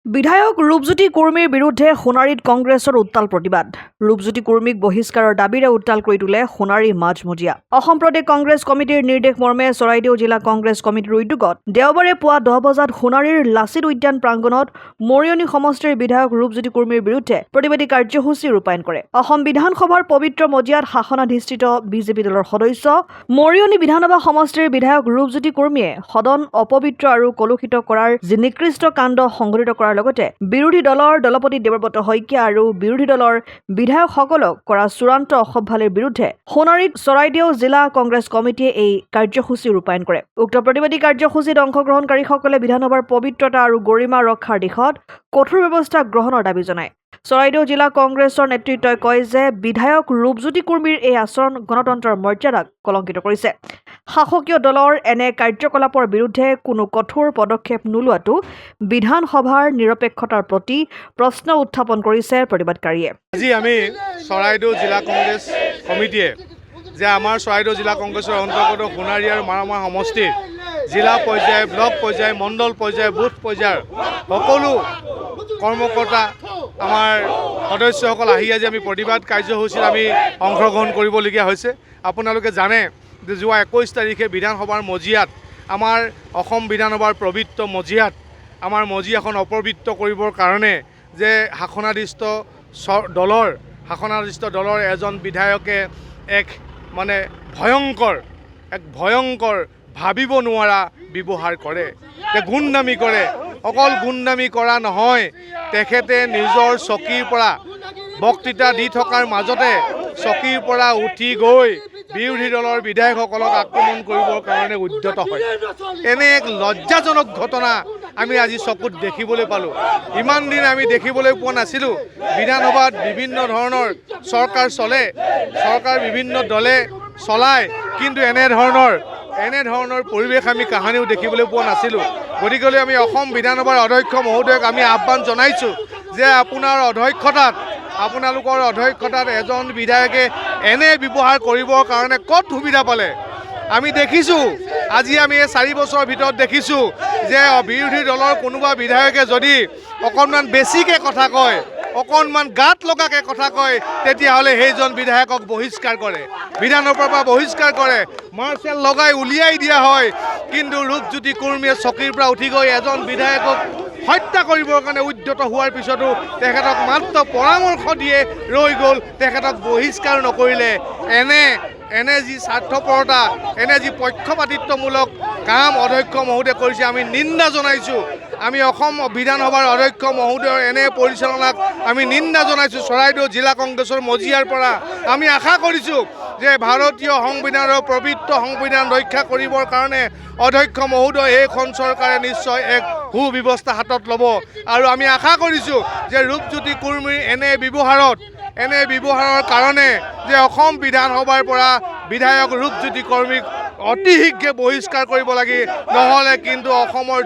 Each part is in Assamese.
বিধায়ক ৰূপজ্যোতি কুৰ্মীৰ বিৰুদ্ধে সোণাৰীত কংগ্ৰেছৰ উত্তাল প্ৰতিবাদ। ৰূপজ্যোতি কুৰ্মীক বহিষ্কাৰৰ দাবীৰে উত্তাল কৰি তোলে সোণাৰী মাজমজিয়া। অসম প্ৰদেশ কংগ্ৰেছ কমিটিৰ নিৰ্দেশ মৰ্মে চৰাইদেউ জিলা কংগ্ৰেছ কমিটিৰ উদ্যোগত দেওবাৰে পুৱা 10 বজাত সোণাৰীৰ লাচিত উদ্যান প্ৰাংগণত মৰিয়নি সমষ্টিৰ বিধায়ক ৰূপজ্যোতি কুৰ্মীৰ বিৰুদ্ধে প্ৰতিবাদী কাৰ্যসূচী ৰূপায়ণ কৰে। অসম বিধানসভাৰ পবিত্ৰ মজিয়াত শাসনাধিষ্ঠিত বিজেপি দলৰ সদস্য মৰিয়নি বিধানসভা সমষ্টিৰ বিধায়ক ৰূপজ্যোতি কুৰ্মীয়ে সদন অপবিত্ৰ আৰু কলুষিত কৰাৰ যি নিকৃষ্ট কাণ্ড সংঘটিত কৰাৰ লগতে বিৰোধী দলৰ দলপতি দেৱব্ৰত শইকীয়া আৰু বিৰোধী দলৰ বিধায়কসকলক কৰা চূড়ান্ত অসভ্যালিৰ বিৰুদ্ধে সোণাৰীত চৰাইদেউ জিলা কংগ্ৰেছ কমিটিয়ে এই কাৰ্যসূচী ৰূপায়ণ কৰে। উক্ত প্ৰতিবাদী কাৰ্যসূচীত অংশগ্ৰহণকাৰীসকলে বিধানসভাৰ পবিত্ৰতা আৰু গৰিমা ৰক্ষাৰ দিশত কঠোৰ ব্যৱস্থা গ্ৰহণৰ দাবী জনায়। চৰাইদেউ জিলা কংগ্ৰেছৰ নেতৃত্বই কয় যে বিধায়ক ৰূপজ্যোতি কুৰ্মীৰ এই আচৰণ গণতন্ত্ৰৰ মৰ্যাদাক কলংকিত কৰিছে। শাসকীয় দলৰ এনে কাৰ্যকলাপৰ বিৰুদ্ধে কোনো কঠোৰ পদক্ষেপ নোলোৱাটো বিধানসভাৰ নিৰপেক্ষতাৰ প্ৰতি প্ৰশ্ন উত্থাপন কৰিছে প্ৰতিবাদকাৰীয়ে। আজি আমি চৰাইদেউ জিলা কংগ্ৰেছ কমিটিয়ে যে আমাৰ চৰাইদেউ জিলা কংগ্ৰেছৰ অন্তৰ্গত সোণাৰী আৰু মাৰামা সমষ্টিৰ জিলা পৰ্যায়, ব্লক পৰ্যায়, মণ্ডল পৰ্যায়, বুথ পৰ্যায়ৰ সকলো কৰ্মকৰ্তা আমাৰ সদস্যসকল আহি আজি আমি প্ৰতিবাদ কাৰ্যসূচীত আমি অংশগ্ৰহণ কৰিবলগীয়া হৈছে। আপোনালোকে জানে যে যোৱা 21 তাৰিখে বিধানসভাৰ মজিয়াত আমাৰ অসম বিধানসভাৰ পবিত্ৰ মজিয়াত আমাৰ মজিয়াখন অপবিত্ৰ কৰিবৰ কাৰণে যে শাসনাধিষ্ঠ দলৰ এজন বিধায়কে এক ভয়ংকৰ ভাবিব নোৱাৰা ব্যৱহাৰ কৰে, গুণ্ডামি কৰে। অকল গুণ্ডামি কৰা নহয়, তেখেতে নিজৰ চকীৰ পৰা বক্তৃতা দি থকাৰ মাজতে চকীৰ পৰা উঠি গৈ বিৰোধী দলৰ বিধায়কসকলক আক্ৰমণ কৰিবৰ কাৰণে উদ্যত হয়। এনে এক লজ্জাজনক ঘটনা আমি আজি চকুত দেখিবলৈ পালোঁ। ইমান দিন আমি দেখিবলৈ পোৱা নাছিলোঁ। বিধানসভাত বিভিন্ন ধৰণৰ চৰকাৰ চলে, চৰকাৰ বিভিন্ন দলে চলায়, কিন্তু এনেধৰণৰ পৰিৱেশ আমি কাহানিও দেখিবলৈ পোৱা নাছিলোঁ। গতিকে আমি অসম বিধানসভাৰ অধ্যক্ষ মহোদয়ক আমি আহ্বান জনাইছোঁ যে আপোনালোকৰ অধ্যক্ষতাত এজন বিধায়কে এনে ব্যৱহাৰ কৰিবৰ কাৰণে ক'ত সুবিধা পালে? আমি দেখিছোঁ, আজি আমি এই 4 বছৰৰ ভিতৰত দেখিছোঁ যে বিৰোধী দলৰ কোনোবা বিধায়কে যদি অকণমান বেছিকৈ কথা কয়, অকণমান গাত লগাকৈ কথা কয়, তেতিয়াহ'লে সেইজন বিধায়কক বহিষ্কাৰ কৰে, বিধানসভাৰ পৰা বহিষ্কাৰ কৰে, মাৰ্চেল লগাই উলিয়াই দিয়া হয়। কিন্তু ৰূপজ্যোতি কুৰ্মীয়ে চকীৰ পৰা উঠি গৈ এজন বিধায়কক হত্যা কৰিবৰ কাৰণে উদ্যত হোৱাৰ পিছতো তেখেতক মাত্ৰ পৰামৰ্শ দিয়ে ৰৈ গ'ল, তেখেতক বহিষ্কাৰ নকৰিলে। এনে যি স্বাৰ্থপৰতা, এনে যি পক্ষপাতিত্বমূলক কাম অধ্যক্ষ মহোদয়ে কৰিছে, আমি নিন্দা জনাইছোঁ। আমি অসম বিধানসভাৰ অধ্যক্ষ মহোদয়ৰ এনে পৰিচালনাক আমি নিন্দা জনাইছোঁ। চৰাইদেউ জিলা কংগ্ৰেছৰ মজিয়াৰ পৰা আমি আশা কৰিছোঁ যে ভাৰতীয় সংবিধানৰ পবিত্ৰ সংবিধান ৰক্ষা কৰিবৰ কাৰণে অধ্যক্ষ মহোদয় এইখন চৰকাৰে নিশ্চয় এক সুব্যৱস্থা হাতত ল'ব। আৰু আমি আশা কৰিছোঁ যে ৰূপজ্যোতি কুৰ্মীৰ এনে ব্যৱহাৰৰ কাৰণে যে অসম বিধানসভাৰ পৰা বিধায়ক ৰূপজ্যোতি কুৰ্মীক অতি শীঘ্ৰে বহিষ্কাৰ কৰিব লাগে, নহ'লে কিন্তু অসমৰ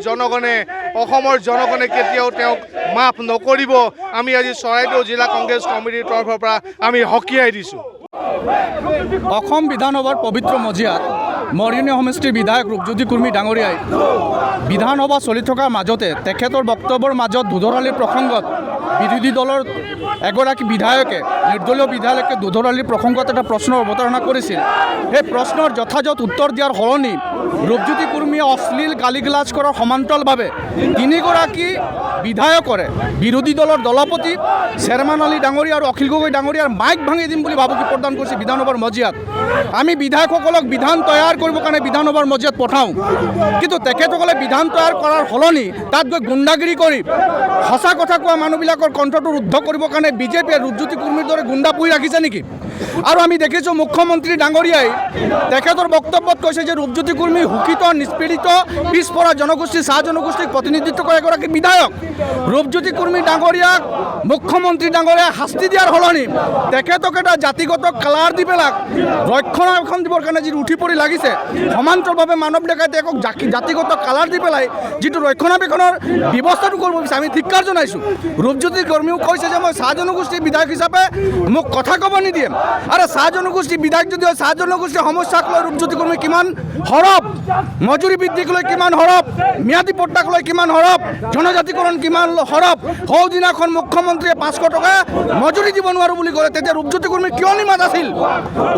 জনগণে কেতিয়াও তেওঁক মাফ নকৰিব। আমি আজি চৰাইদেউ জিলা কংগ্ৰেছ কমিটিৰ তৰফৰ পৰা আমি সকীয়াই দিছোঁ। অসম বিধানসভাৰ পবিত্ৰ মজিয়াত মৰিয়নি সমষ্টিৰ বিধায়ক ৰূপজ্যোতি কুৰ্মী ডাঙৰীয়াই বিধানসভা চলি থকাৰ মাজতে তেখেতৰ বক্তব্যৰ মাজত দুধৰালিৰ প্ৰসংগত বিৰোধী দলৰ এগৰাকী বিধায়কে, নিৰ্দলীয় বিধায়কে দুধৰালিৰ প্ৰসংগত এটা প্ৰশ্নৰ অৱতাৰণা কৰিছিল। সেই প্ৰশ্নৰ যথাযথ উত্তৰ দিয়াৰ সলনি ৰূপজ্যোতি কুৰ্মীয়ে অশ্লীল গালি গালাজ কৰাৰ সমান্তৰালভাৱে 3গৰাকী বিধায়কৰে বিৰোধী দলৰ দলপতি শ্বেৰমান আলী ডাঙৰীয়া আৰু অখিল গগৈ ডাঙৰীয়াৰ মাইক ভাঙি দিম বুলি ভাবুকি প্ৰদান কৰিছে বিধানসভাৰ মজিয়াত। আমি বিধায়কসকলক বিধান তৈয়াৰ কৰিবৰ কাৰণে বিধানসভাৰ মজিয়াত পঠাওঁ, কিন্তু তেখেতসকলে বিধান তৈয়াৰ কৰাৰ সলনি তাত গৈ গুণ্ডাগিৰি কৰি সঁচা কথা কোৱা মানুহবিলাকৰ কণ্ঠটো ৰুদ্ধ কৰিবৰ কাৰণে বিজেপিয়ে ৰূপজ্যোতি কুৰ্মীৰ দৰে গুণ্ডা পুহি ৰাখিছে নেকি? আৰু আমি দেখিছোঁ মুখ্যমন্ত্ৰী ডাঙৰীয়াই তেখেতৰ বক্তব্যত কৈছে যে ৰূপজ্যোতি কুৰ্মী শোষিত, নিষ্পীড়িত, পিছপৰা জনগোষ্ঠী, চাহ জনগোষ্ঠীক প্ৰতিনিধিত্ব কৰা এগৰাকী বিধায়ক। ৰূপজ্যোতি কুৰ্মী ডাঙৰীয়াক মুখ্যমন্ত্ৰী ডাঙৰীয়াই শাস্তি দিয়াৰ সলনি তেখেতক এটা জাতিগত কালাৰ দি পেলাই ৰক্ষণাবেক্ষণ দিবৰ কাৰণে যিটো উঠি পৰি লাগিছে, সমান্তৰালভাৱে মানৱ ডেকাই তেওঁক জাতিগত কালাৰ দি পেলাই যিটো ৰক্ষণাবেক্ষণৰ ব্যৱস্থাটো কৰিব বিচাৰে, আমি ধিক্কাৰ জনাইছোঁ। ৰূপজ্যোতি কুৰ্মীও কৈছে যে মই চাহ জনগোষ্ঠীৰ বিধায়ক হিচাপে মোক কথা ক'ব নিদিয়ে। আৰু চাহ জনগোষ্ঠীৰ বিধায়ক যদি হয়, চাহ জনগোষ্ঠীৰ সমস্যাক লৈ ৰূপজ্যোতি কুৰ্মী কিমান সৰব, মজুৰি বৃদ্ধিক লৈ কিমান সৰব, ম্যাদী পট্টাক লৈ কিমান সৰব, জনজাতিকৰণ কিমান সৰব সৌদিনাখন মুখ্যমন্ত্ৰীয়ে 500 টকা মজুৰি দিব নোৱাৰোঁ বুলি ক'লে তেতিয়া ৰূপজ্যোতি কুৰ্মী কিয় নিমাত আছিল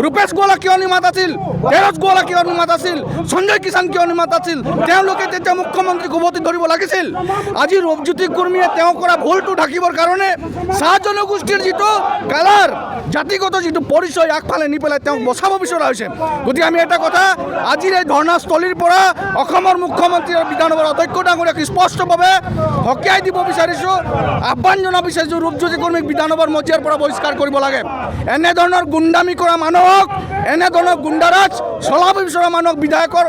ৰূপেশ গোৱালা কিয় নিমাত আছিল তেৰজ গোৱালা কিয় নিমাত আছিল সঞ্জয় কিষাণ কিয় নিমাত আছিল তেওঁলোকে তেতিয়া মুখ্যমন্ত্ৰীক উভতি ধৰিব লাগিছিল আজি ৰূপজ্যোতি কুৰ্মীয়ে তেওঁ কৰা ভুলটো ঢাকিবৰ কাৰণে চাহ জনগোষ্ঠীৰ যিটো কালাৰ জাতিগত যিটো পৰিচয় আগফালে নি পেলাই তেওঁক বচাব বিচৰা হৈছে গতিকে আমি এটা কথা আজিৰ এই ধৰ্ণাস্থলীৰ পৰা অসমৰ মুখ্যমন্ত্ৰী আৰু বিধানসভাৰ অধ্যক্ষ ডাঙৰীয়াক স্পষ্টভাৱে সকীয়াই দিব বিচাৰিছোঁ আহ্বান জনাব বিচাৰিছোঁ ৰূপজ্যোতি কুৰ্মীক বিধানসভাৰ মজিয়াৰ পৰা বহিষ্কাৰ কৰিব লাগে এনেধৰণৰ গুণ্ডামি কৰা মানুহক এনেধৰণৰ গুণ্ডাৰাজ চলাব বিচৰা মানুহক বিধায়কৰ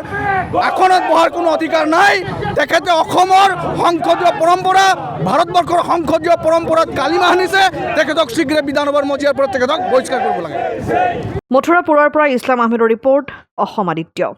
আসনত বহাৰ কোনো অধিকাৰ নাই তেখেতে অসমৰ সংসদীয় পৰম্পৰা ভাৰতবৰ্ষৰ সংসদীয় পৰম্পৰাত কালিমা সানিছে তেখেতক শীঘ্ৰে বিধানসভাৰ মজিয়াৰ পৰা তেখেতক বহিষ্কাৰ কৰিব লাগে মথুৰাপুৰৰ পৰা ইছলাম আহমেদৰ ৰিপৰ্ট অসম আদিত্য।